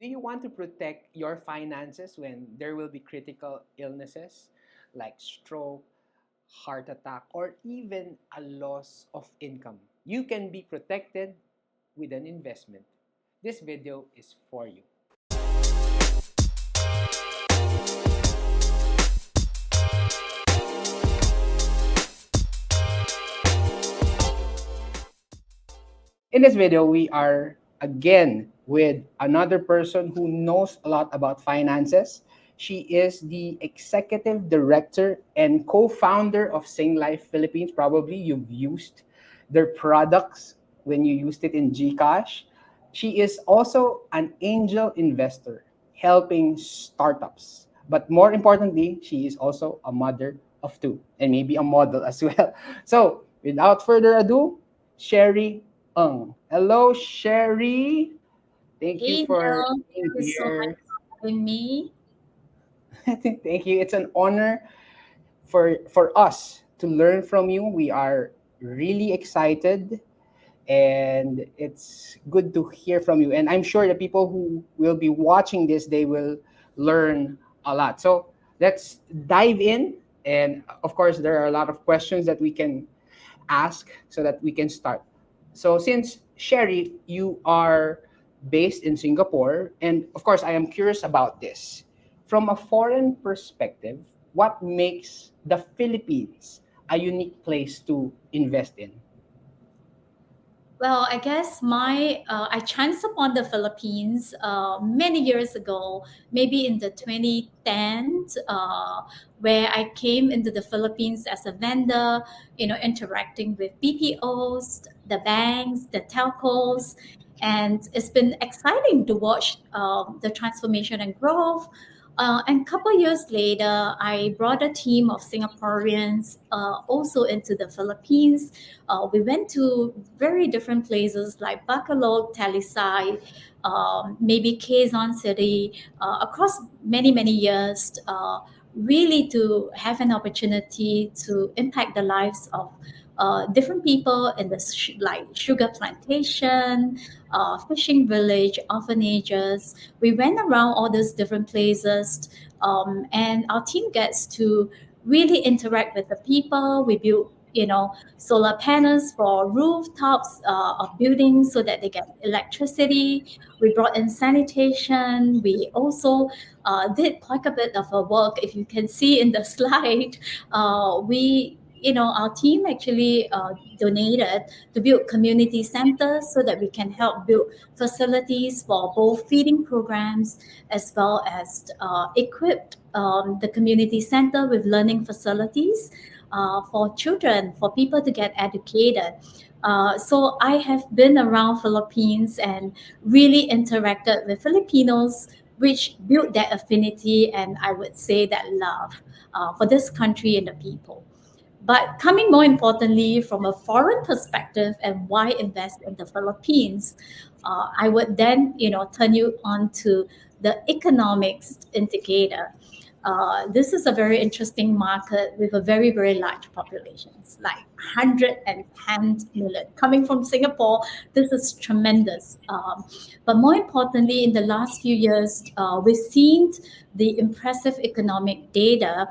Do you want to protect your finances when there will be critical illnesses like stroke, heart attack, or even a loss of income? You can be protected with an investment. This video is for you. In this video, we are again with another person who knows a lot about finances. She is the executive director and co-founder of Singlife Philippines. Probably you've used their products when you used it in Gcash. She is also an angel investor helping startups. But more importantly, she is also a mother of two and maybe a model as well. So without further ado, Sherry Hello, Sherry. Thank you Hey for Neil, being thank you so much here. for having me. Thank you. It's an honor for us to learn from you. We are really excited and it's good to hear from you. And I'm sure the people who will be watching this, they will learn a lot. So let's dive in. And of course, there are a lot of questions that we can ask so that we can start. So, since Sherry, you are based in Singapore, and of course, I am curious about this. From a foreign perspective, what makes the Philippines a unique place to invest in? Well, I guess I chanced upon the Philippines many years ago, maybe in the 2010s, where I came into the Philippines as a vendor, interacting with BPOs, the banks, the telcos, and it's been exciting to watch the transformation and growth. And a couple years later, I brought a team of Singaporeans also into the Philippines. We went to very different places like Bacolod, Talisay, maybe Quezon City, across many, many years, really to have an opportunity to impact the lives of different people in the like sugar plantation, fishing village, orphanages. We went around all these different places, and our team gets to really interact with the people. We build, solar panels for rooftops of buildings so that they get electricity. We brought in sanitation. We also did quite a bit of a work. If you can see in the slide, our team actually donated to build community centers so that we can help build facilities for both feeding programs as well as equip the community center with learning facilities for children, for people to get educated. So I have been around Philippines and really interacted with Filipinos, which built that affinity and I would say that love for this country and the people. But coming more importantly from a foreign perspective and why invest in the Philippines, I would then turn you on to the economics indicator. This is a very interesting market with a very, very large population. It's like 110 million. Coming from Singapore, this is tremendous. But more importantly, in the last few years, we've seen the impressive economic data.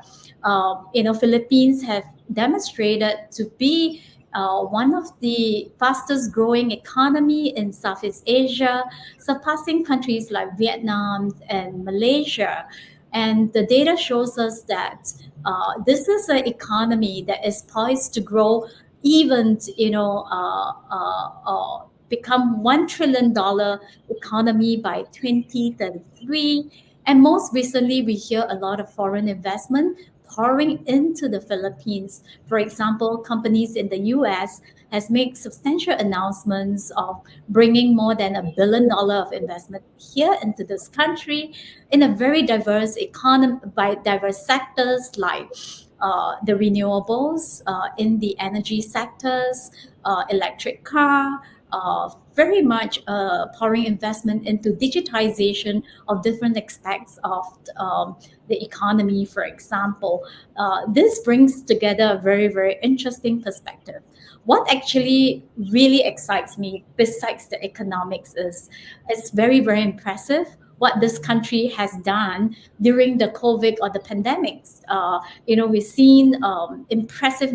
Philippines have demonstrated to be one of the fastest growing economy in Southeast Asia, surpassing countries like Vietnam and Malaysia. And the data shows us that this is an economy that is poised to grow even, become $1 trillion economy by 2033. And most recently, we hear a lot of foreign investment pouring into the Philippines. For example, companies in the US has made substantial announcements of bringing more than $1 billion of investment here into this country in a very diverse economy by diverse sectors like the renewables, in the energy sectors, electric car, very much pouring investment into digitization of different aspects of the economy, for example. This brings together a very, very interesting perspective. What actually really excites me, besides the economics, is it's very, very impressive what this country has done during the COVID or the pandemics. We've seen impressive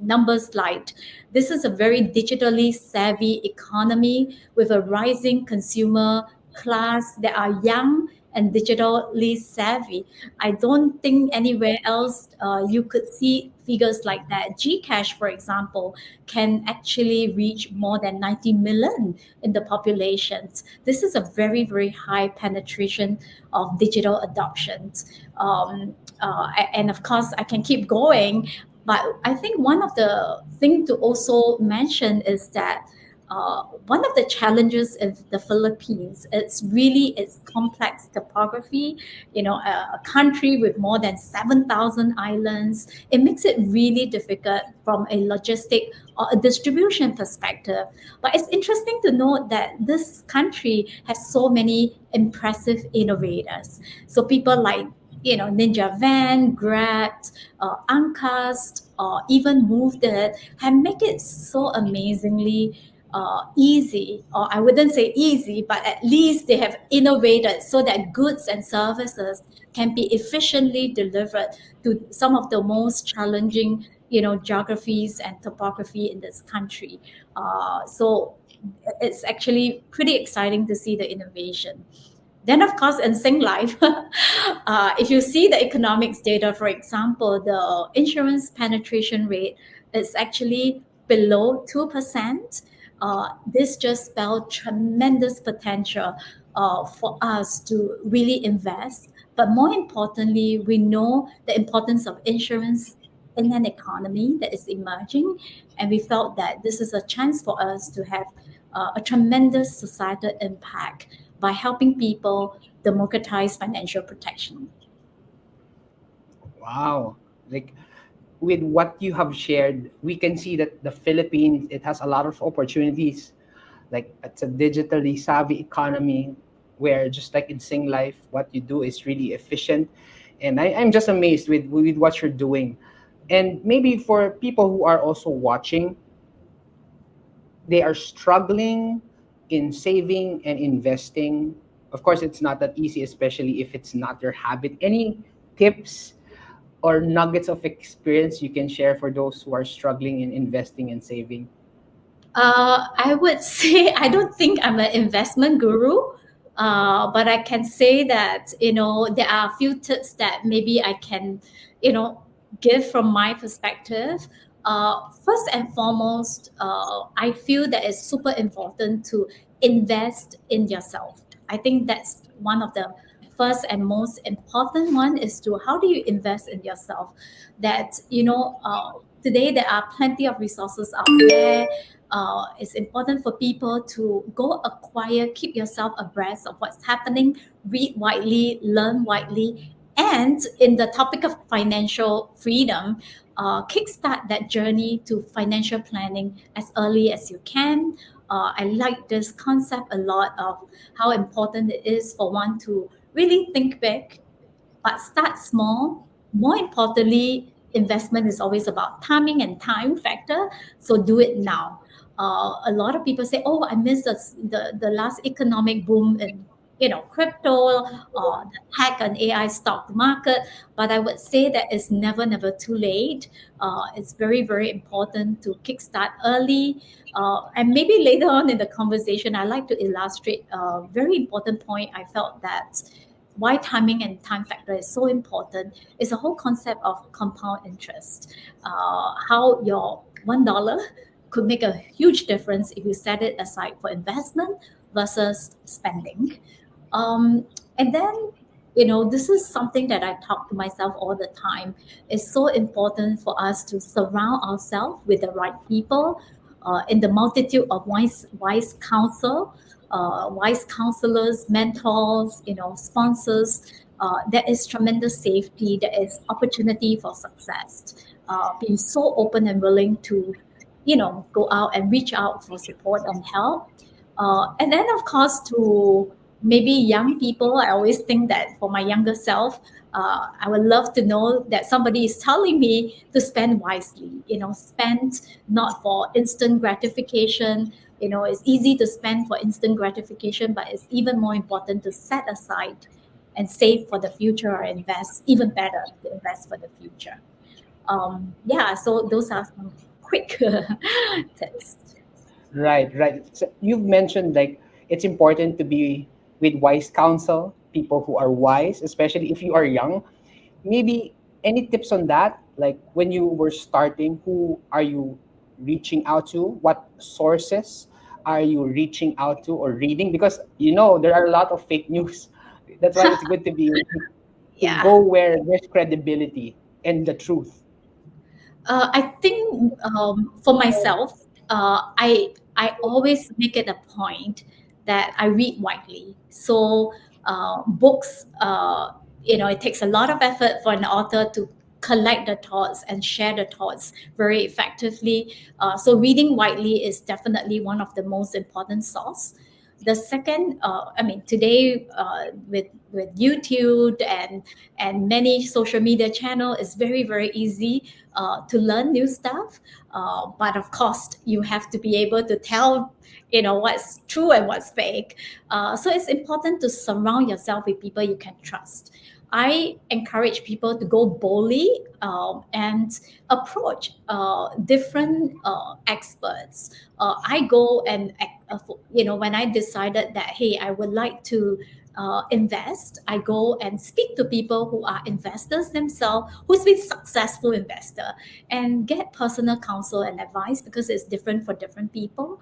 numbers like this is a very digitally savvy economy with a rising consumer class that are young and digitally savvy. I don't think anywhere else you could see figures like that. Gcash, for example, can actually reach more than 90 million in the populations. This is a very, very high penetration of digital adoption. And of course, I can keep going, but I think one of the things to also mention is that one of the challenges in the Philippines is really its complex topography. A country with more than 7,000 islands, it makes it really difficult from a logistic or a distribution perspective. But it's interesting to note that this country has so many impressive innovators. So people like Ninja Van, Grab, Angkast, or even Moved It have made it so amazingly easy, or I wouldn't say easy, but at least they have innovated so that goods and services can be efficiently delivered to some of the most challenging, geographies and topography in this country. So it's actually pretty exciting to see the innovation. Then, of course, in Singlife, if you see the economics data, for example, the insurance penetration rate is actually below 2%. This just spells tremendous potential for us to really invest. But more importantly, we know the importance of insurance in an economy that is emerging. And we felt that this is a chance for us to have a tremendous societal impact by helping people democratize financial protection. Wow. Like with what you have shared, we can see that the Philippines, it has a lot of opportunities. Like it's a digitally savvy economy where just like in Singlife, what you do is really efficient. And I'm just amazed with what you're doing. And maybe for people who are also watching, they are struggling in saving and investing. Of course, it's not that easy, especially if it's not your habit. Any tips or nuggets of experience you can share for those who are struggling in investing and saving? I would say I don't think I'm an investment guru, but I can say that there are a few tips that maybe I can you know give from my perspective. First and foremost, I feel that it's super important to invest in yourself. I think that's one of the first and most important one is to how do you invest in yourself. That today there are plenty of resources out there. It's important for people to go acquire, keep yourself abreast of what's happening, read widely, learn widely, and in the topic of financial freedom, kickstart that journey to financial planning as early as you can. I like this concept a lot of how important it is for one to really think big but start small. More importantly, investment is always about timing and time factor. So do it now. A lot of people say, "Oh, I missed the last economic boom in crypto or the tech and AI stock market." But I would say that it's never too late. It's very important to kickstart early. And maybe later on in the conversation, I like to illustrate a very important point. I felt that why timing and time factor is so important is the whole concept of compound interest. How your $1 could make a huge difference if you set it aside for investment versus spending. Um, and then, this is something that I talk to myself all the time. It's so important for us to surround ourselves with the right people in the multitude of wise counsel, wise counselors, mentors, sponsors. There is tremendous safety. There is opportunity for success. Being so open and willing to, go out and reach out for support and help. And then, of course, to maybe young people, I always think that for my younger self, I would love to know that somebody is telling me to spend wisely, spend not for instant gratification, It's easy to spend for instant gratification, but it's even more important to set aside and save for the future, or invest, even better, to invest for the future. Yeah, so those are some quick tips. Right, right. So you've mentioned like it's important to be with wise counsel, people who are wise, especially if you are young. Maybe any tips on that? Like when you were starting, who are you reaching out to? What sources are you reaching out to or reading? Because there are a lot of fake news. That's why it's good to Yeah. go where there's credibility and the truth. I think for myself, I always make it a point that I read widely. So books, it takes a lot of effort for an author to collect the thoughts and share the thoughts very effectively. So reading widely is definitely one of the most important source. The second, I mean, today with YouTube and many social media channel, it's very very easy to learn new stuff. But of course, you have to be able to tell, what's true and what's fake. So it's important to surround yourself with people you can trust. I encourage people to go boldly and approach different experts. I go and, when I decided that, hey, I would like to invest, I go and speak to people who are investors themselves, who's been successful investor, and get personal counsel and advice, because it's different for different people.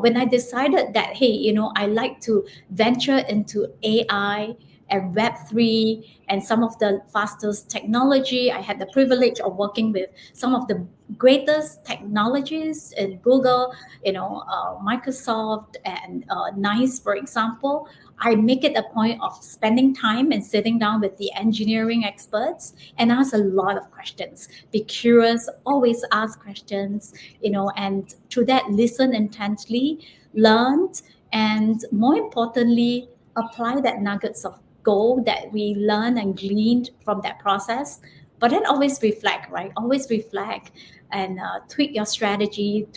When I decided that, hey, I like to venture into AI and Web3 and some of the fastest technology, I had the privilege of working with some of the greatest technologies in Google, Microsoft and NICE, for example. I make it a point of spending time and sitting down with the engineering experts and ask a lot of questions. Be curious, always ask questions, and through that, listen intently, learn, and more importantly, apply that nuggets of gold that we learn and gleaned from that process. But then always reflect, right? Always reflect and tweak your strategy,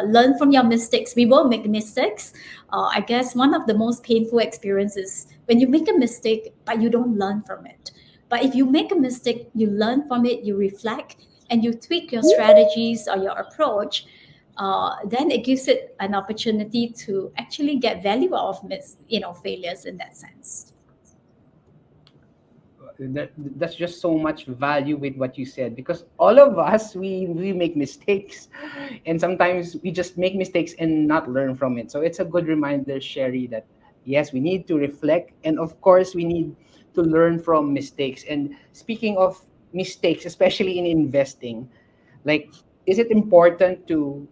learn from your mistakes. We will make mistakes. I guess one of the most painful experiences when you make a mistake, but you don't learn from it. But if you make a mistake, you learn from it, you reflect, and you tweak your strategies or your approach. Then it gives it an opportunity to actually get value out of failures in that sense. That's just so much value with what you said, because all of us, we make mistakes, and sometimes we just make mistakes and not learn from it. So it's a good reminder, Sherry, that yes, we need to reflect, and of course we need to learn from mistakes. And speaking of mistakes, especially in investing, like, is it important to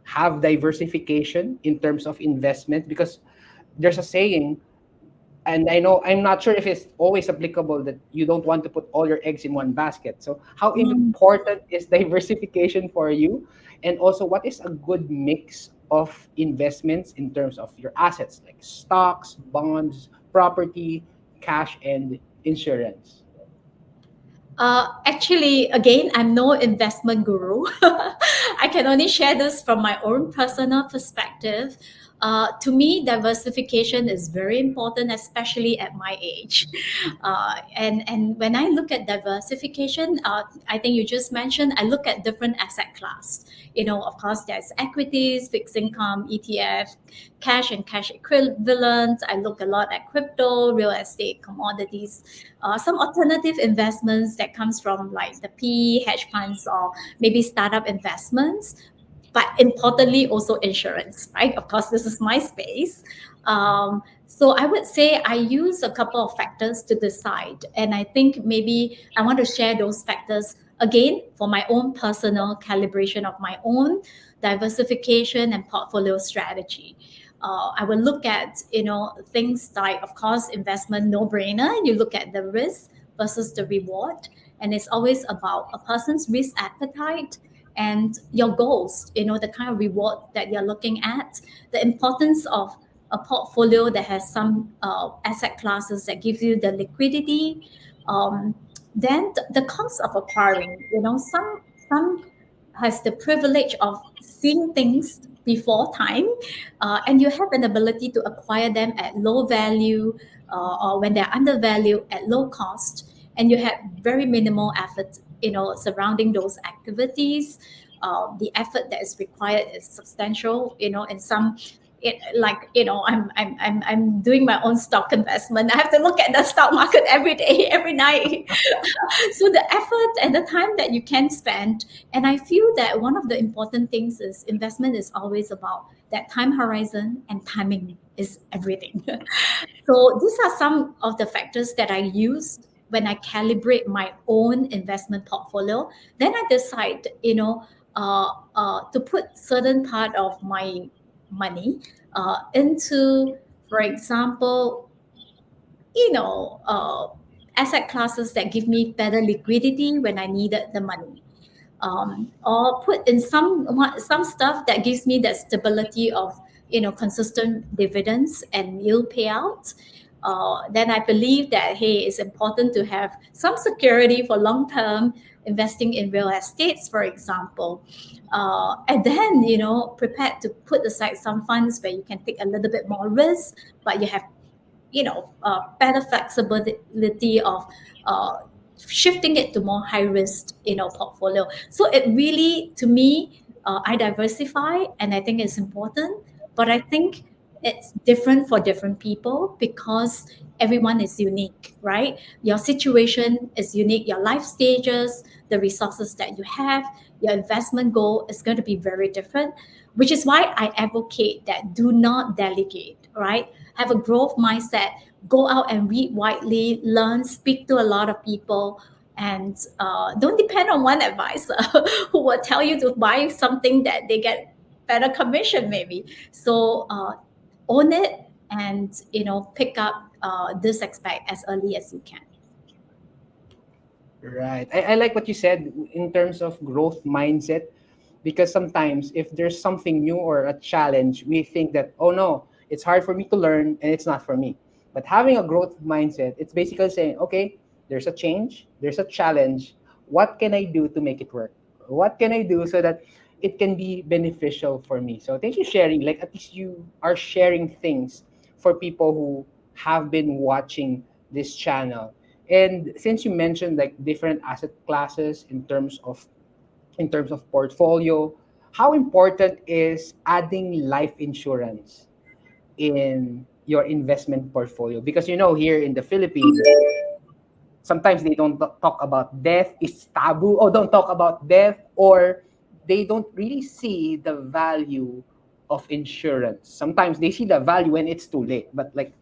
have diversification in terms of investment? Because there's a saying, and I know, I'm not sure if it's always applicable, that you don't want to put all your eggs in one basket. So how Mm. important is diversification for you? And also, what is a good mix of investments in terms of your assets, like stocks, bonds, property, cash, and insurance? Actually, again, I'm no investment guru. I can only share this from my own personal perspective. To me, diversification is very important, especially at my age. And when I look at diversification, I think you just mentioned, I look at different asset class. Of course, there's equities, fixed income, ETF, cash and cash equivalents. I look a lot at crypto, real estate, commodities, some alternative investments that comes from like the PE, hedge funds, or maybe startup investments. But importantly, also insurance, right? Of course, this is my space. So I would say I use a couple of factors to decide. And I think maybe I want to share those factors again for my own personal calibration of my own diversification and portfolio strategy. I will look at things like, of course, investment no brainer. You look at the risk versus the reward, and it's always about a person's risk appetite and your goals. The kind of reward that you're looking at, the importance of a portfolio that has some asset classes that gives you the liquidity. Then the cost of acquiring. Some has the privilege of seeing things before time, and you have an ability to acquire them at low value, or when they're undervalued at low cost, and you have very minimal effort, surrounding those activities. The effort that is required is substantial, in some. Like, I'm doing my own stock investment. I have to look at the stock market every day, every night. So the effort and the time that you can spend, and I feel that one of the important things is investment is always about that time horizon, and timing is everything. So these are some of the factors that I use when I calibrate my own investment portfolio. Then I decide, to put certain part of my money into, for example, you know, uh, asset classes that give me better liquidity when I needed the money, or put in some stuff that gives me that stability of, consistent dividends and yield payouts. Then I believe that, hey, it's important to have some security for long term investing in real estates, for example. And then, prepared to put aside some funds where you can take a little bit more risk, but you have, better flexibility of uh, shifting it to more high risk, portfolio. So it really, to me, I diversify, and I think it's important. But I think it's different for different people because everyone is unique, right? Your situation is unique, your life stages, the resources that you have, your investment goal is going to be very different, which is why I advocate that do not delegate, right? Have a growth mindset, go out and read widely, learn, speak to a lot of people, and don't depend on one advisor who will tell you to buy something that they get better commission, maybe. So own it, and pick up this aspect as early as you can. Right. I like what you said in terms of growth mindset, because sometimes if there's something new or a challenge, we think that, oh no, it's hard for me to learn and it's not for me. But having a growth mindset, it's basically saying, okay, there's a change, there's a challenge. What can I do to make it work? What can I do so that it can be beneficial for me? So thank you sharing. Like at least you are sharing things for people who have been watching this channel. And since you mentioned like different asset classes in terms of portfolio, how important is adding life insurance in your investment portfolio? Because here in the Philippines, sometimes they don't talk about death. It's taboo. Oh, don't talk about death, or they don't really see the value of insurance. Sometimes they see the value when it's too late. But like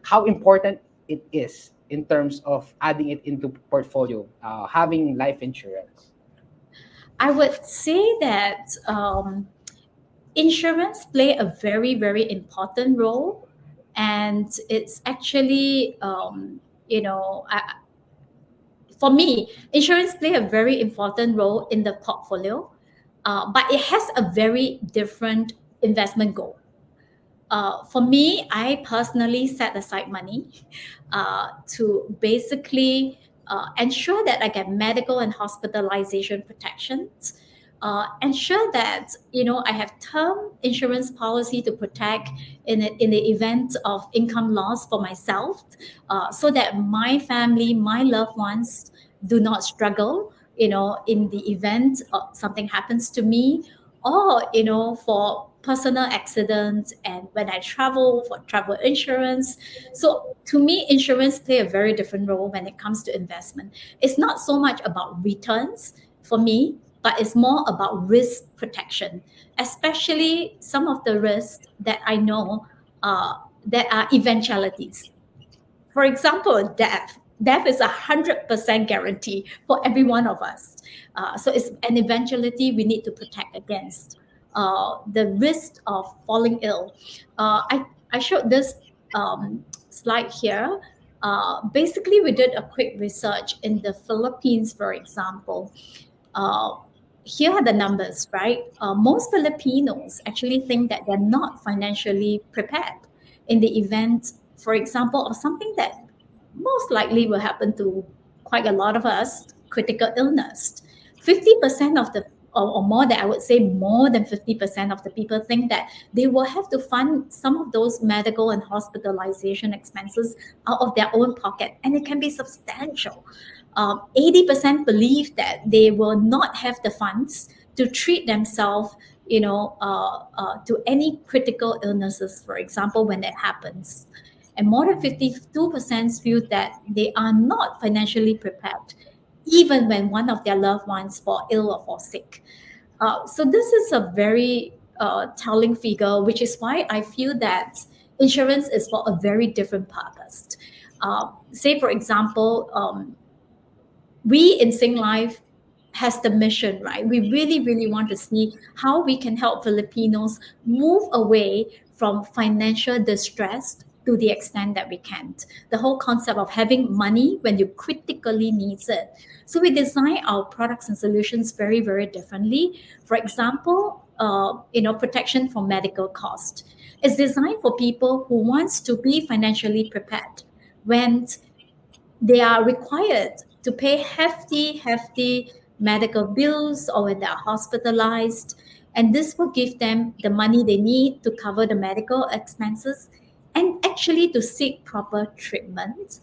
how important it is in terms of adding it into portfolio, having life insurance. I would say that insurance play a very, very important role, and it's actually, for me, insurance play a very important role in the portfolio, but it has a very different investment goal. For me, I personally set aside money to basically ensure that I get medical and hospitalization protections. Ensure that I have term insurance policy to protect in the event of income loss for myself, so that my family, my loved ones, do not struggle. In the event something happens to me, or for personal accidents, and when I travel, for travel insurance. So to me, insurance play a very different role when it comes to investment. It's not so much about returns for me, but it's more about risk protection, especially some of the risks that I know that are eventualities. For example, death. Death is 100% guarantee for every one of us. So it's an eventuality we need to protect against. The risk of falling ill. I showed this slide here. Basically, we did a quick research in the Philippines, for example. Uh, Here are the numbers, right? Most Filipinos actually think that they're not financially prepared in the event, for example, of something that most likely will happen to quite a lot of us, critical illness. 50% of the or more than, I would say more than 50% of the people think that they will have to fund some of those medical and hospitalization expenses out of their own pocket, and it can be substantial. 80% believe that they will not have the funds to treat themselves, to any critical illnesses, for example, when it happens. And more than 52% feel that they are not financially prepared, even when one of their loved ones fall ill or fall sick. So this is a very telling figure, which is why I feel that insurance is for a very different purpose. Say, for example, we in Singlife has the mission, right? We really, really want to see how we can help Filipinos move away from financial distress to the extent that we can. The whole concept of having money when you critically need it. So we design our products and solutions very, very differently. For example, protection from medical cost. It's designed for people who wants to be financially prepared when they are required to pay hefty, hefty medical bills or when they are hospitalized. And this will give them the money they need to cover the medical expenses and actually to seek proper treatment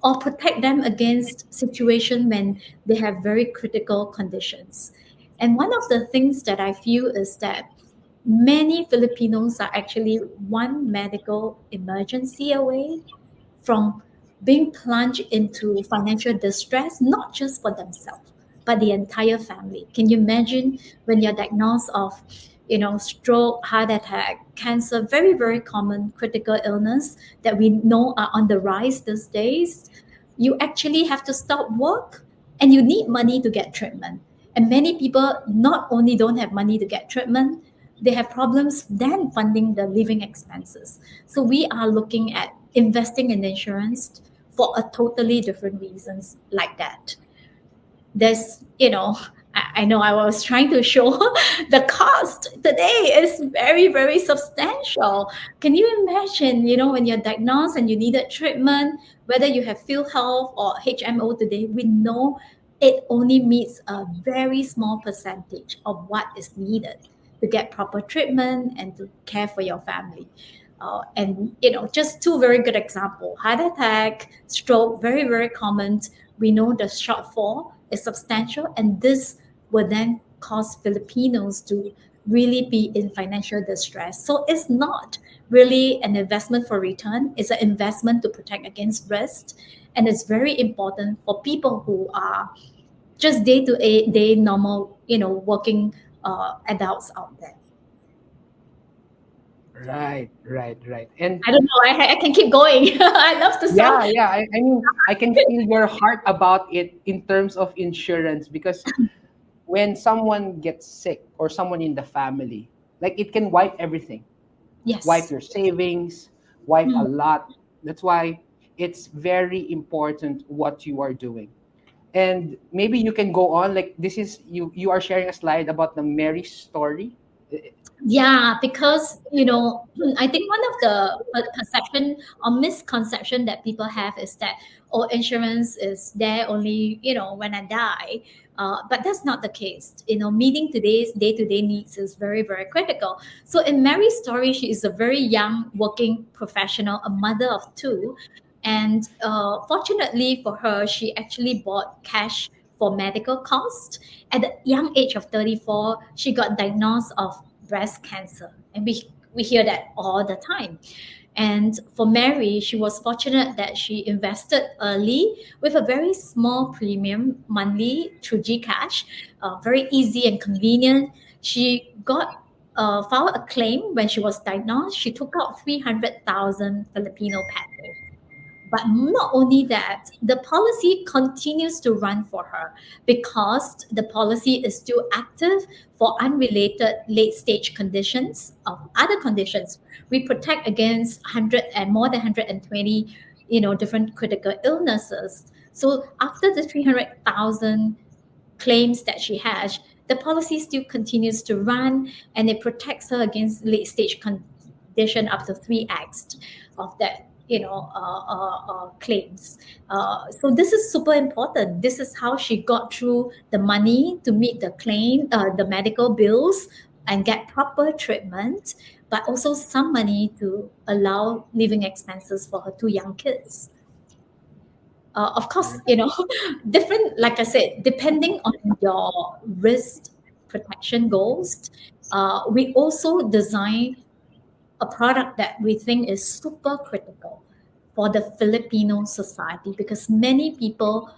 or protect them against situation when they have very critical conditions. And one of the things that I feel is that many Filipinos are actually one medical emergency away from being plunged into financial distress, not just for themselves, but the entire family. Can you imagine when you're diagnosed of, stroke, heart attack, cancer, very, very common critical illness that we know are on the rise these days? You actually have to stop work and you need money to get treatment. And many people not only don't have money to get treatment, they have problems then funding the living expenses. So we are looking at investing in insurance for a totally different reasons like that. There's, I know I was trying to show the cost today is very, very substantial. Can you imagine, when you're diagnosed and you needed treatment, whether you have field health or HMO today, we know it only meets a very small percentage of what is needed to get proper treatment and to care for your family. And just two very good example: heart attack, stroke, very, very common. We know the shortfall is substantial, and this will then cause Filipinos to really be in financial distress. So it's not really an investment for return, it's an investment to protect against risk. And it's very important for people who are just day to day normal, working adults out there. Right, right, right. And I don't know, I can keep going. I love to yeah, sound. yeah. I mean, I can feel your heart about it in terms of insurance because when someone gets sick or someone in the family, like it can wipe everything, wipe Yes. your savings, wipe a Mm. lot. That's why it's very important what you are doing. And maybe you can go on. Like this is you are sharing a slide about the Mary story. Yeah, because I think one of the perception or misconception that people have is that, oh, insurance is there only when I die, but that's not the case. Meeting today's day-to-day needs is very, very critical. So in Mary's story, she is a very young working professional, a mother of two, and fortunately for her, she actually bought cash for medical costs. At the young age of 34, she got diagnosed of breast cancer. And we hear that all the time. And for Mary, she was fortunate that she invested early with a very small premium monthly through Gcash, very easy and convenient. She got filed a claim when she was diagnosed. She took out 300,000 Filipino pesos. But not only that, the policy continues to run for her because the policy is still active for unrelated late stage conditions of other conditions. We protect against 100 and more than 120, different critical illnesses. So after the 300,000 claims that she has, the policy still continues to run and it protects her against late stage condition up to 3x of that claims. So this is super important. This is how she got through the money to meet the claim, the medical bills, and get proper treatment, but also some money to allow living expenses for her two young kids. Of course, different, like I said, depending on your risk protection goals, we also design a product that we think is super critical for the Filipino society, because many people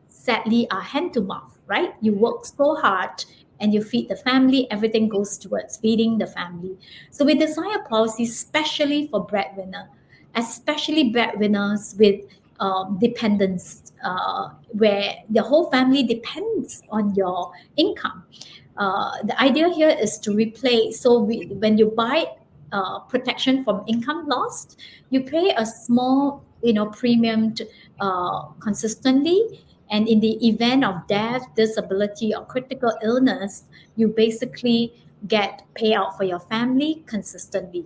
sadly are hand to mouth, right? You work so hard and you feed the family, everything goes towards feeding the family. So we design a policy specially for breadwinner, especially breadwinners with dependents, where the whole family depends on your income. The idea here is to replace. So when you buy protection from income loss, you pay a small, premium consistently, and in the event of death, disability, or critical illness, you basically get payout for your family consistently.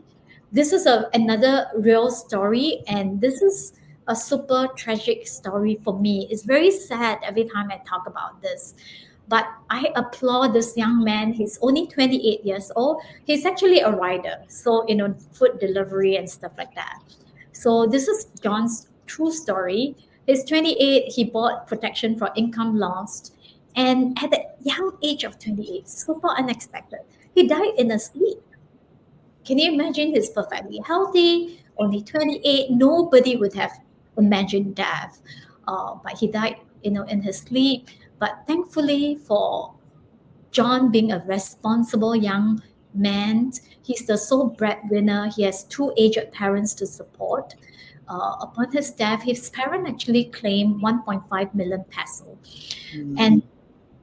This is another real story, and this is a super tragic story for me. It's very sad every time I talk about this. But I applaud this young man. He's only 28 years old. He's actually a rider, so, food delivery and stuff like that. So this is John's true story. He's 28. He bought protection for income loss, and at the young age of 28, super unexpected, he died in his sleep. Can you imagine? He's perfectly healthy, only 28. Nobody would have imagined death. But he died, in his sleep. But thankfully for John, being a responsible young man, he's the sole breadwinner. He has two aged parents to support. Upon his death, his parents actually claimed 1.5 million peso. And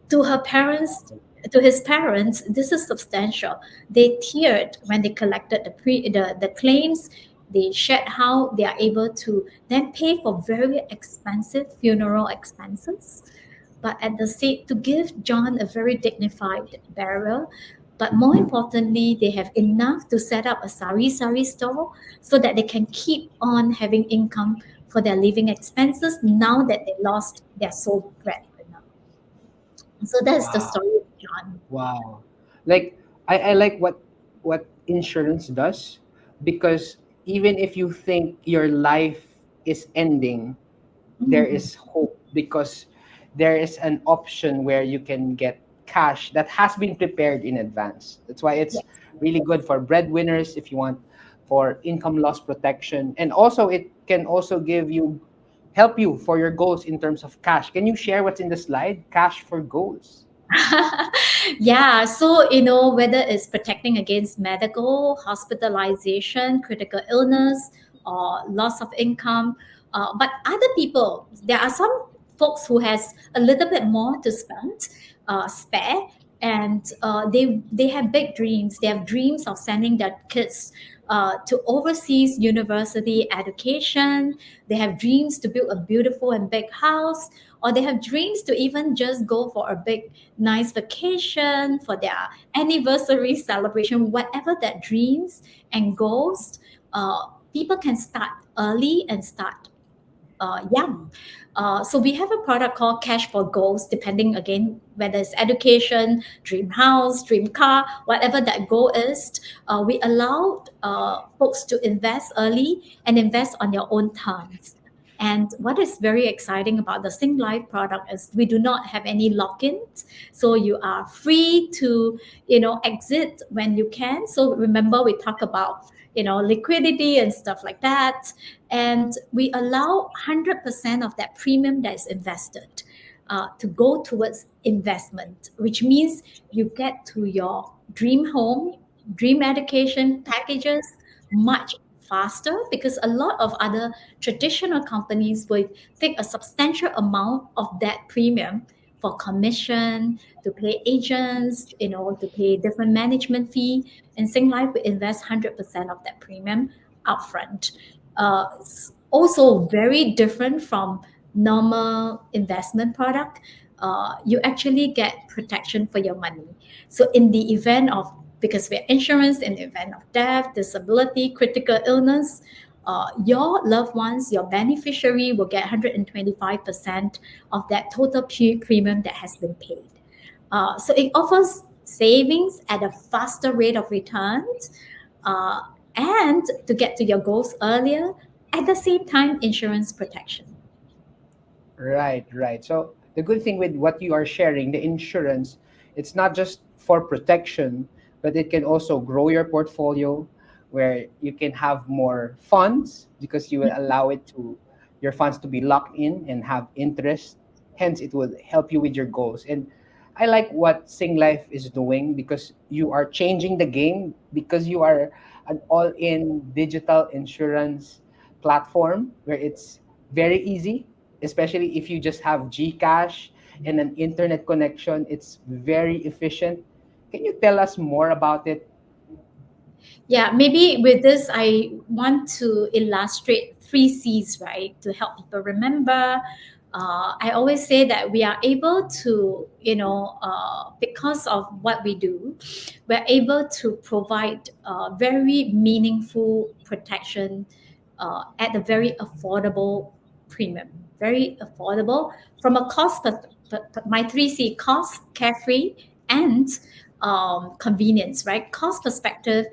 to her parents, to his parents, this is substantial. They teared when they collected the claims. They shared how they are able to then pay for very expensive funeral expenses, but at the same to give John a very dignified burial. But more importantly, they have enough to set up a sari store so that they can keep on having income for their living expenses now that they lost their sole breadwinner. So that's the Wow. story of John. Wow. Like I like what insurance does, because even if you think your life is ending, there Mm, is hope, because there is an option where you can get cash that has been prepared in advance. That's why it's yes. really good for breadwinners if you want for income loss protection. And also it can also help you for your goals in terms of cash. Can you share what's in the slide? Cash for goals. Yeah, so whether it's protecting against medical, hospitalization, critical illness, or loss of income, but other people, there are some folks who has a little bit more to spare, and they have big dreams. They have dreams of sending their kids to overseas university education. They have dreams to build a beautiful and big house, or they have dreams to even just go for a big nice vacation for their anniversary celebration, whatever their dreams and goals. People can start early and start young. So we have a product called Cash for Goals, depending again whether it's education, dream house, dream car, whatever that goal is. We allow folks to invest early and invest on your own terms. And what is very exciting about the Singlife product is we do not have any lock-ins, so you are free to exit when you can. So remember, we talk about liquidity and stuff like that, and we allow 100% of that premium that is invested to go towards investment, which means you get to your dream home, dream education packages much faster, because a lot of other traditional companies will take a substantial amount of that premium for commission, to pay agents, to pay different management fee. In Singlife, we invest 100% of that premium upfront. Also very different from normal investment product. You actually get protection for your money. So in the event of, because we're insurance, in the event of death, disability, critical illness, your loved ones, your beneficiary will get 125% of that total premium that has been paid. So it offers savings at a faster rate of return, uh, and to get to your goals earlier, at the same time, insurance protection. Right, right. So the good thing with what you are sharing, the insurance, it's not just for protection, but it can also grow your portfolio where you can have more funds because you will allow it to your funds to be locked in and have interest. Hence, it will help you with your goals. And I like what Singlife is doing because you are changing the game because you are an all-in digital insurance platform where it's very easy, especially if you just have Gcash and an internet connection. It's very efficient. Can you tell us more about it? Yeah, maybe with this, I want to illustrate three C's, right, to help people remember. I always say that we are able to, because of what we do, we're able to provide very meaningful protection at a very affordable premium, very affordable from a cost, my three C: cost, carefree, and convenience, right? Cost perspective,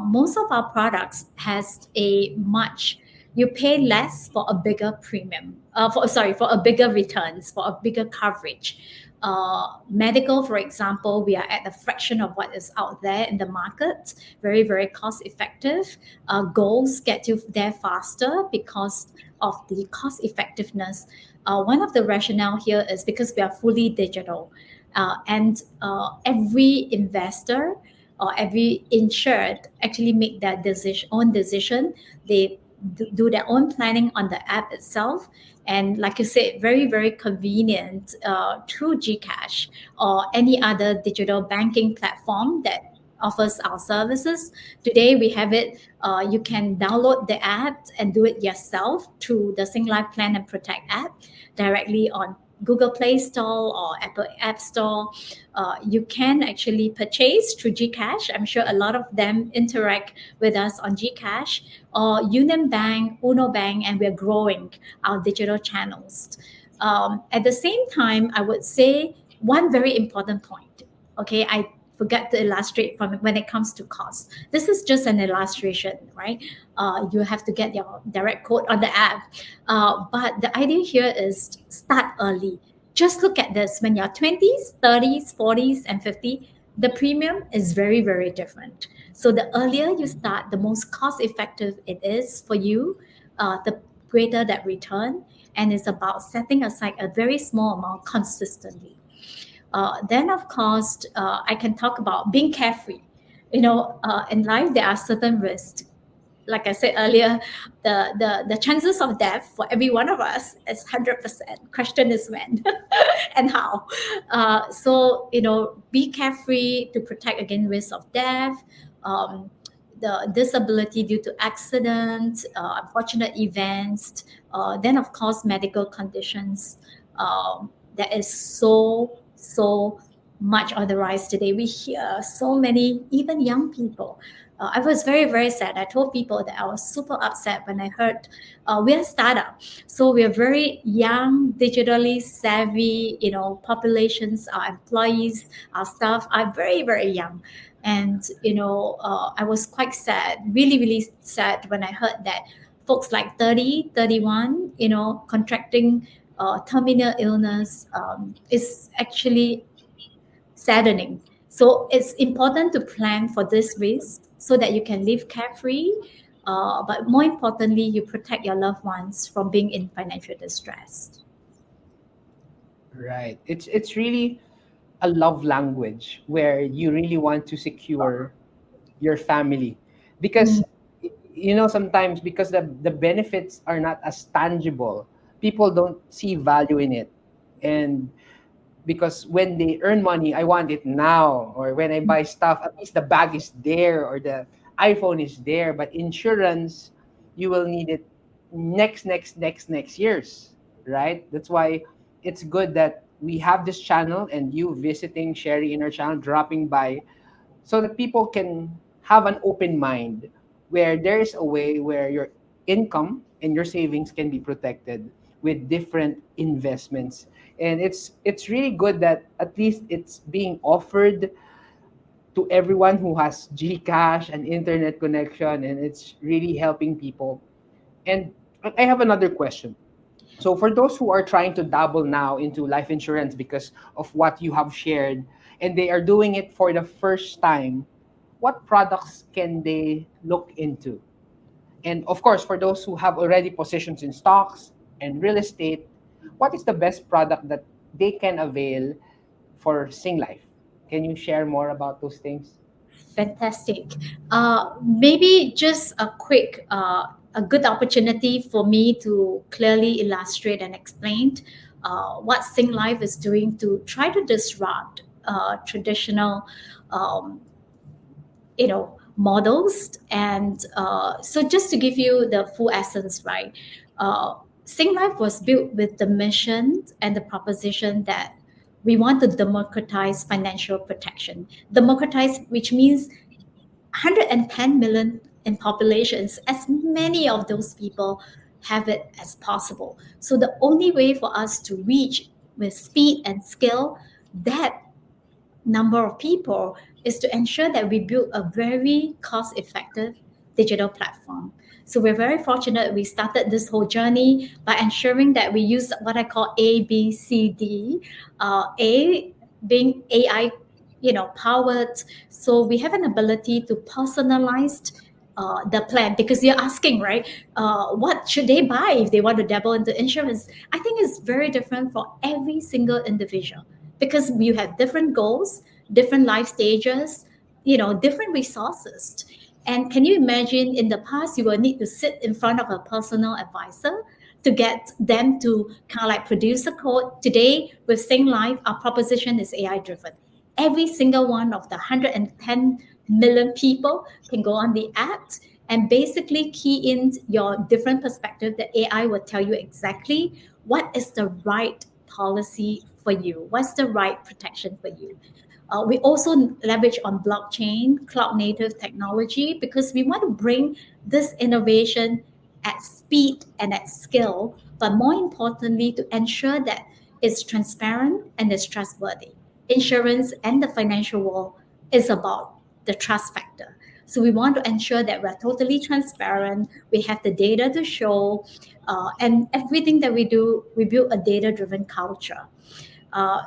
most of our products has a much, you pay less for a bigger premium, for a bigger returns, for a bigger coverage. Medical, for example, we are at a fraction of what is out there in the market. Very, very cost effective. Goals get you there faster because of the cost effectiveness. One of the rationale here is because we are fully digital, and every investor or every insured actually make their own decision. They do their own planning on the app itself. And like you said, very, very convenient through Gcash or any other digital banking platform that offers our services. Today we have it. You can download the app and do it yourself through the Singlife Plan and Protect app directly on Google Play Store or Apple App Store. You can actually purchase through Gcash. I'm sure a lot of them interact with us on Gcash or Union Bank, Uno Bank, and we're growing our digital channels. At the same time, I would say one very important point. Okay, I forget to illustrate from when it comes to cost. This is just an illustration, right? You have to get your direct quote on the app. But the idea here is start early. Just look at this: when you're 20s, 30s, 40s, and 50, the premium is very, very different. So the earlier you start, the most cost effective it is for you, the greater that return. And it's about setting aside a very small amount consistently. Then, of course, I can talk about being carefree. In life, there are certain risks. Like I said earlier, the chances of death for every one of us is 100%. Question is when and how. So be carefree to protect against risk of death, um, the disability due to accident, unfortunate events, then of course medical conditions. That is so much on the rise today. We hear so many, even young people. I was very, very sad. I told people that I was super upset when I heard we're a startup. So we're very young, digitally savvy, populations, our employees, our staff are very, very young. And, I was quite sad, really, really sad when I heard that folks like 30, 31, contracting terminal illness is actually saddening. So it's important to plan for this risk so that you can live carefree. But more importantly, you protect your loved ones from being in financial distress. Right. It's really a love language where you really want to secure your family Mm, because sometimes because the benefits are not as tangible, people don't see value in it. And because when they earn money, I want it now. Or when I buy stuff, at least the bag is there or the iPhone is there. But insurance, you will need it next years, right? That's why it's good that we have this channel and you visiting, sharing in our channel, dropping by, so that people can have an open mind where there is a way where your income and your savings can be protected with different investments. And it's really good that at least it's being offered to everyone who has Gcash and internet connection, and it's really helping people. And I have another question. So for those who are trying to dabble now into life insurance because of what you have shared, and they are doing it for the first time, what products can they look into? And of course, for those who have already positions in stocks and real estate, what is the best product that they can avail for Singlife? Can you share more about those things? Fantastic. Maybe just a quick, a good opportunity for me to clearly illustrate and explain what Singlife is doing to try to disrupt traditional, um, models. And so, just to give you the full essence, right? Uh, Singlife was built with the mission and the proposition that we want to democratize financial protection. Democratize, which means 110 million in populations, as many of those people have it as possible. So the only way for us to reach with speed and scale that number of people is to ensure that we build a very cost effective digital platform. So we're very fortunate we started this whole journey by ensuring that we use what I call ABCD. A being AI, powered. So we have an ability to personalize the plan, because you're asking, right? What should they buy if they want to dabble into insurance? I think it's very different for every single individual, because you have different goals, different life stages, different resources. And can you imagine, in the past you will need to sit in front of a personal advisor to get them to kind of like produce a code. Today with Sing Life, our proposition is AI driven. Every single one of the 110 million people can go on the app and basically key in your different perspective. The AI will tell you exactly what is the right policy for you, what's the right protection for you. We also leverage on blockchain, cloud native technology, because we want to bring this innovation at speed and at scale, but more importantly, to ensure that it's transparent and it's trustworthy. Insurance and the financial world is about the trust factor. So we want to ensure that we're totally transparent. We have the data to show, and everything that we do, we build a data-driven culture.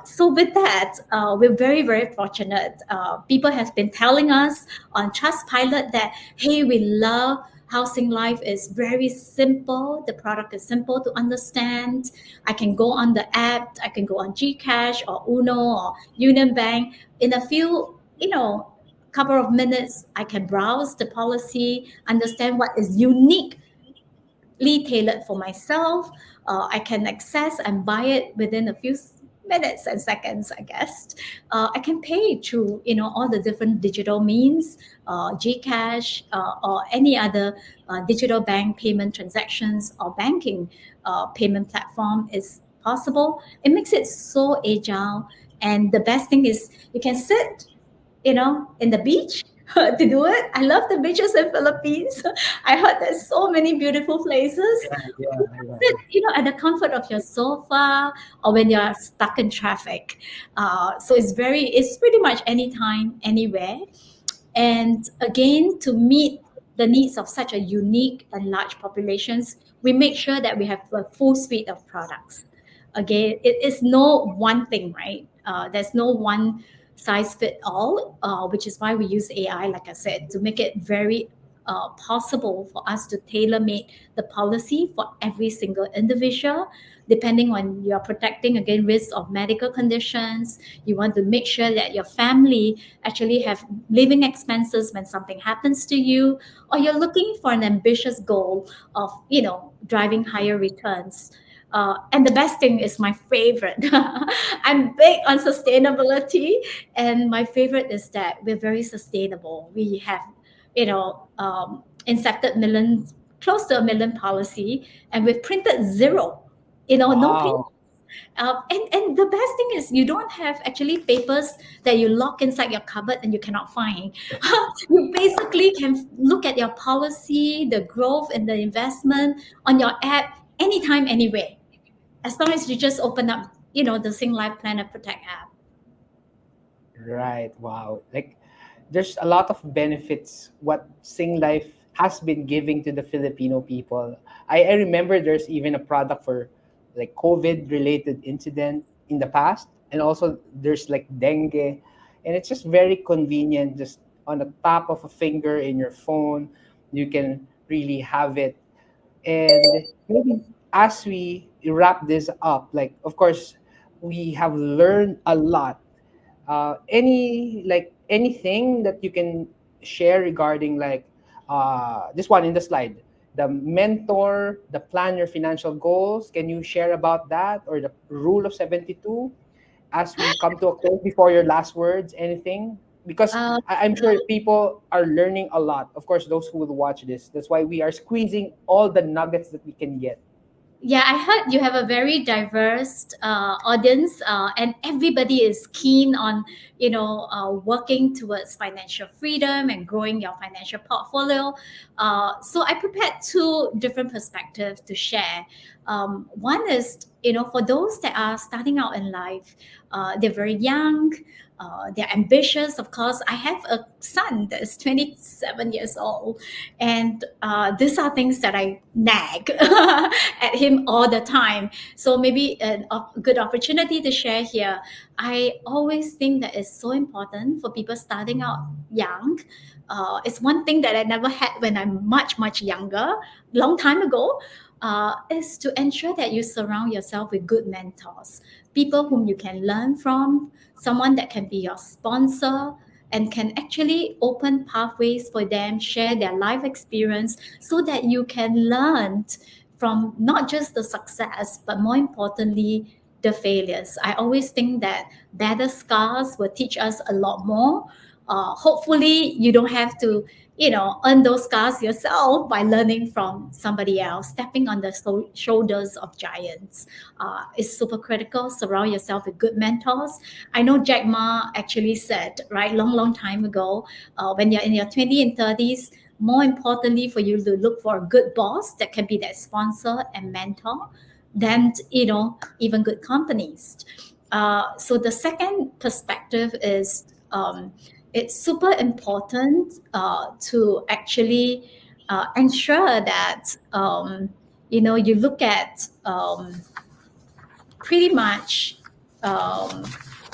So with that, we're very, very fortunate. People have been telling us on Trustpilot that, hey, we love Housing Life is very simple. The product is simple to understand. I can go on the app, I can go on Gcash or Uno or Union Bank. In a few, couple of minutes, I can browse the policy, understand what is unique tailored for myself. I can access and buy it within a few minutes and seconds, I guess. I can pay through, all the different digital means, Gcash, or any other digital bank payment transactions or banking payment platform is possible. It makes it so agile. And the best thing is you can sit, in the beach to do it. I love the beaches in Philippines. I heard there's so many beautiful places. Yeah, yeah, You I can love sit, it. at the comfort of your sofa, or when you're stuck in traffic. So it's pretty much anytime, anywhere. And again, to meet the needs of such a unique and large populations, we make sure that we have a full suite of products. Again, it is no one thing, right? There's no one size fit all, which is why we use AI, like I said, to make it very possible for us to tailor make the policy for every single individual, depending on you're protecting against risk of medical conditions. You want to make sure that your family actually have living expenses when something happens to you, or you're looking for an ambitious goal of, driving higher returns. And the best thing is my favorite. I'm big on sustainability, and my favorite is that we're very sustainable. We have, incepted millions, close to a million policy, and we've printed zero. No print. Wow. And the best thing is you don't have actually papers that you lock inside your cupboard and you cannot find. You basically can look at your policy, the growth and the investment on your app anytime, anywhere. As long as you just open up, the Singlife Planner Protect app. Right. Wow. Like there's a lot of benefits what Singlife has been giving to the Filipino people. I remember there's even a product for like COVID related incident in the past. And also there's like dengue. And it's just very convenient, just on the top of a finger in your phone. You can really have it. And maybe as we wrap this up, like of course we have learned a lot. Anything that you can share regarding like this one in the slide, the mentor, the plan your financial goals. Can you share about that, or the rule of 72, as we come to a close, before your last words, anything? Because Uh, I'm sure people are learning a lot, of course, those who will watch this. That's why we are squeezing all the nuggets that we can get. Yeah, I heard you have a very diverse audience, and everybody is keen on, working towards financial freedom and growing your financial portfolio. So I prepared two different perspectives to share. One is, for those that are starting out in life, they're very young. They're ambitious, of course. I have a son that is 27 years old, and these are things that I nag at him all the time. So maybe a good opportunity to share here. I always think that it's so important for people starting out young. It's one thing that I never had when I'm much, much younger, long time ago. Is to ensure that you surround yourself with good mentors, people whom you can learn from, someone that can be your sponsor and can actually open pathways for them, share their life experience so that you can learn from not just the success, but more importantly, the failures. I always think that better scars will teach us a lot more. Hopefully, you don't have to, earn those scars yourself by learning from somebody else, stepping on the shoulders of giants. Is super critical. Surround yourself with good mentors. I know Jack Ma actually said, right, long, long time ago, when you're in your 20s and 30s, more importantly for you to look for a good boss that can be that sponsor and mentor than, even good companies. So the second perspective is, it's super important to actually ensure that, you look at, pretty much, um,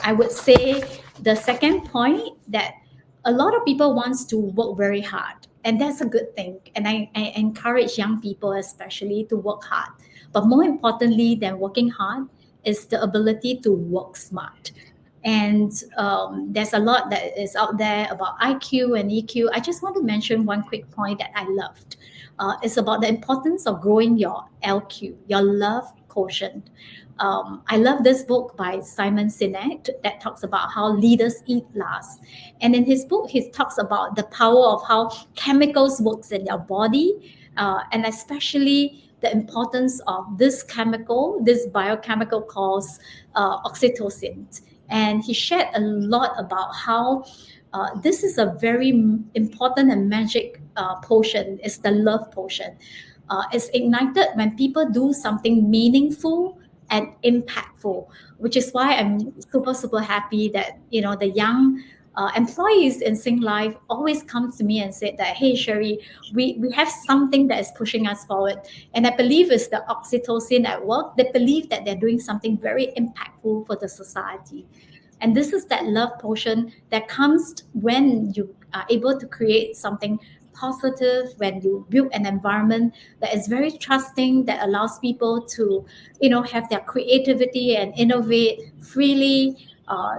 I would say the second point, that a lot of people wants to work very hard, and that's a good thing. And I encourage young people especially to work hard. But more importantly than working hard is the ability to work smart. And there's a lot that is out there about IQ and EQ. I just want to mention one quick point that I loved. It's about the importance of growing your LQ, your love quotient. I love this book by Simon Sinek that talks about how leaders eat last. And in his book, he talks about the power of how chemicals works in your body, and especially the importance of this chemical, this biochemical called oxytocin. And he shared a lot about how this is a very important and magic potion. It's the love potion. It's ignited when people do something meaningful and impactful, which is why I'm super, super happy that, the young employees in Singlife always come to me and say that, hey, Sherry, we have something that is pushing us forward. And I believe it's the oxytocin at work. They believe that they're doing something very impactful for the society. And this is that love potion that comes when you are able to create something positive, when you build an environment that is very trusting, that allows people to, have their creativity and innovate freely.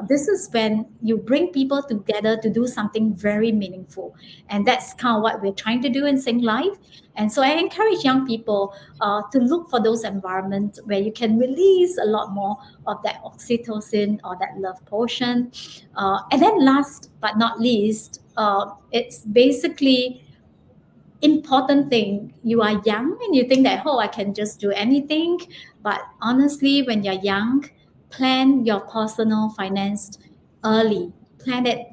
This is when you bring people together to do something very meaningful. And that's kind of what we're trying to do in Sing Life. And so I encourage young people to look for those environments where you can release a lot more of that oxytocin or that love potion. And then last but not least, it's basically important thing. You are young and you think that, oh, I can just do anything. But honestly, when you're young, plan your personal finance early, plan it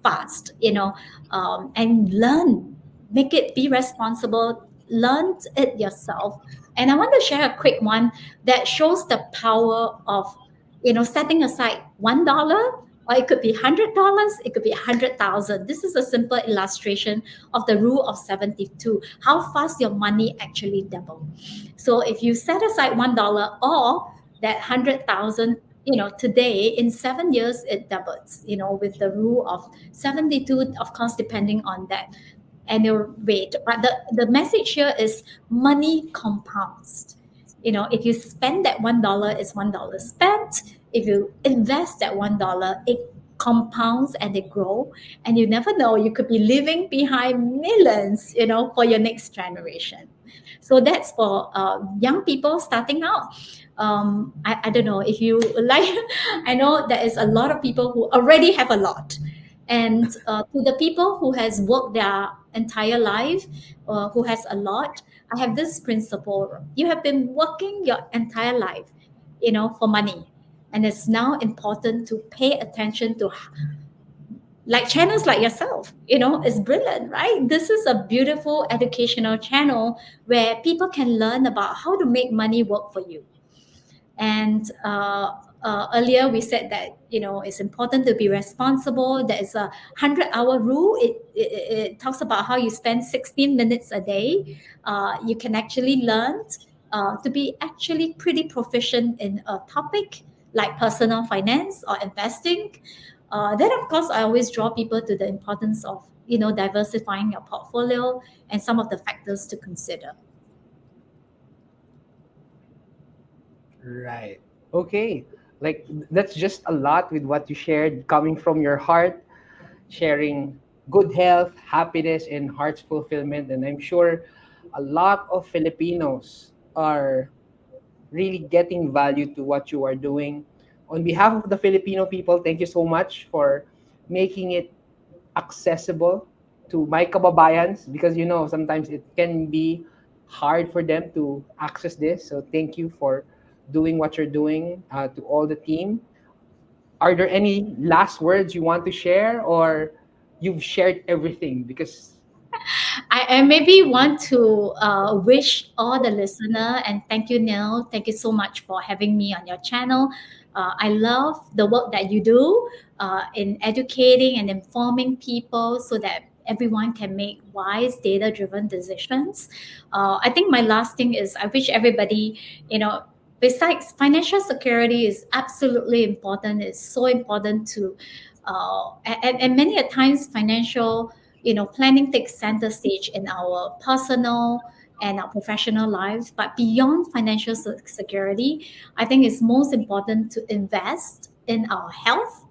fast, and learn, make it, be responsible, learn it yourself. And I want to share a quick one that shows the power of, setting aside $1, or it could be $100, it could be 100,000. This is a simple illustration of the rule of 72, how fast your money actually double. So if you set aside $1 or that 100,000, today in 7 years it doubles, with the rule of 72, of course, depending on that annual rate. But the message here is money compounds. If you spend that $1, it's $1 spent. If you invest that $1, it compounds and it grow. And you never know, you could be leaving behind millions, for your next generation. So that's for young people starting out. I don't know if you like, I know there is a lot of people who already have a lot. And to the people who has worked their entire life, who has a lot, I have this principle. You have been working your entire life, for money. And it's now important to pay attention to, like, channels like yourself. It's brilliant, right? This is a beautiful educational channel where people can learn about how to make money work for you. And earlier we said that, it's important to be responsible. There is a 100-hour rule. It talks about how you spend 16 minutes a day. You can actually learn to be actually pretty proficient in a topic like personal finance or investing. Then, of course, I always draw people to the importance of, diversifying your portfolio and some of the factors to consider. Right. Okay. Like that's just a lot with what you shared coming from your heart, sharing good health, happiness, and heart's fulfillment. And I'm sure a lot of Filipinos are really getting value to what you are doing. On behalf of the Filipino people, thank you so much for making it accessible to my kababayans, because sometimes it can be hard for them to access this. So thank you for doing what you're doing, to all the team. Are there any last words you want to share, or you've shared everything? Because I maybe want to wish all the listener, and thank you, Neil. Thank you so much for having me on your channel. I love the work that you do in educating and informing people so that everyone can make wise, data-driven decisions. I think my last thing is I wish everybody, besides financial security is absolutely important. It's so important to, and many a times financial, planning takes center stage in our personal and our professional lives. But beyond financial security, I think it's most important to invest in our health,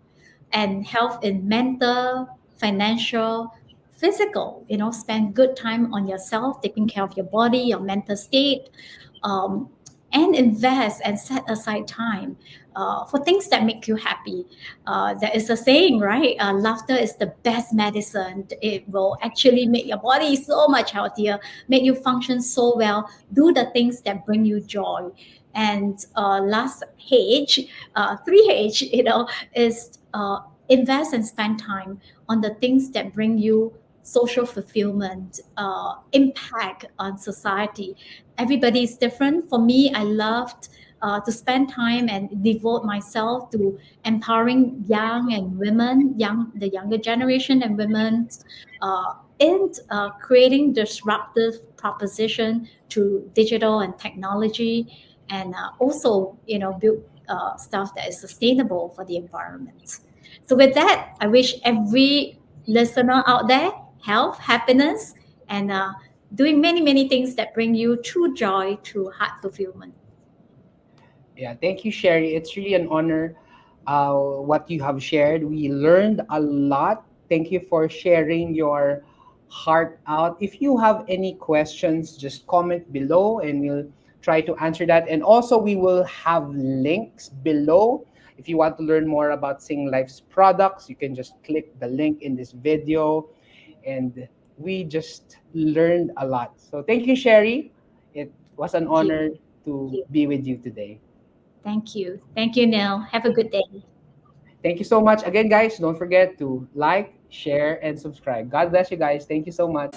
and health in mental, financial, physical. Spend good time on yourself, taking care of your body, your mental state, um, and invest and set aside time for things that make you happy. There is a saying, right? Laughter is the best medicine. It will actually make your body so much healthier, make you function so well. Do the things that bring you joy. And last H, 3H, is invest and spend time on the things that bring you social fulfillment, impact on society. Everybody is different. For me, I loved to spend time and devote myself to empowering young and women, the younger generation and women, in creating disruptive proposition through digital and technology, and also build stuff that is sustainable for the environment. So with that, I wish every listener out there health, happiness, and doing many, many things that bring you true joy, true heart fulfillment. yeah, thank you, Sherry. It's really an honor, what you have shared. We learned a lot. Thank you for sharing your heart out. If you have any questions, just comment below and we'll try to answer that. And also, we will have links below. If you want to learn more about Singlife's products, you can just click the link in this video. And we just learned a lot. So thank you, Sherry. It was an Thank you. honor to be with you today. Thank you. Thank you, Neil. Have a good day. Thank you so much. Again, guys, don't forget to like, share, and subscribe. God bless you guys. Thank you so much.